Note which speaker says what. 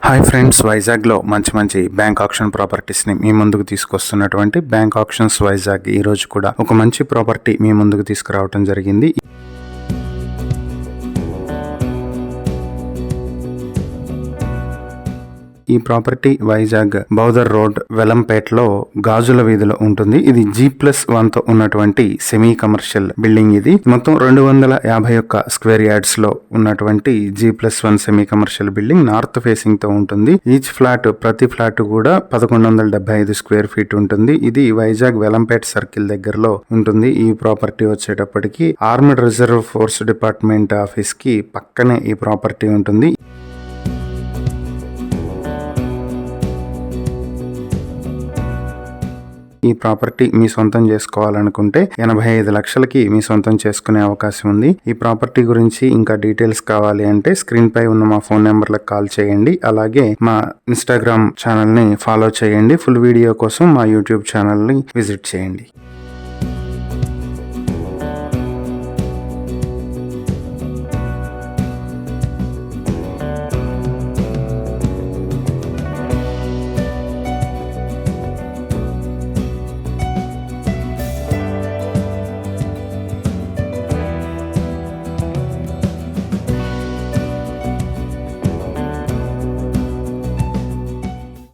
Speaker 1: Hi friends, వైజాగ్లో మంచి bank option ప్రాపర్టీస్ని మీ ముందుకు తీసుకొస్తున్నటువంటి బ్యాంక్ ఆప్షన్స్ వైజాగ్ ఈరోజు కూడా ఒక మంచి ప్రాపర్టీ మీ ముందుకు తీసుకురావడం జరిగింది. ఈ ప్రాపర్టీ వైజాగ్ బౌదర్ రోడ్ వెలంపేటలో గాజుల వీధిలో ఉంటుంది. ఇది G+1 తో ఉన్నటువంటి సెమీ కమర్షియల్ బిల్డింగ్. ఇది మొత్తం 251 స్క్వేర్ యార్డ్స్ లో ఉన్నటువంటి G+1 semi commercial building. North facing తో ఉంటుంది. ఈచ్ ఫ్లాట్ ప్రతి ఫ్లాట్ కూడా 1175 స్క్వేర్ ఫీట్ ఉంటుంది. ఇది వైజాగ్ వెలంపేట సర్కిల్ దగ్గరలో ఉంటుంది. ఈ ప్రాపర్టీ వచ్చేటప్పటికి armed reserve force department office కి పక్కనే ఈ ప్రాపర్టీ ఉంటుంది. ఈ ప్రాపర్టీ మీ సొంతం చేసుకోవాలనుకుంటే 85 లక్షలకి మీ సొంతం చేసుకునే అవకాశం ఉంది. ఈ ప్రాపర్టీ గురించి ఇంకా డీటెయిల్స్ కావాలి అంటే స్క్రీన్ పై ఉన్న మా ఫోన్ నెంబర్లకు కాల్ చేయండి. అలాగే మా ఇన్స్టాగ్రామ్ ఛానల్ ని ఫాలో చేయండి. ఫుల్ వీడియో కోసం మా యూట్యూబ్ ఛానల్ ని విజిట్ చేయండి.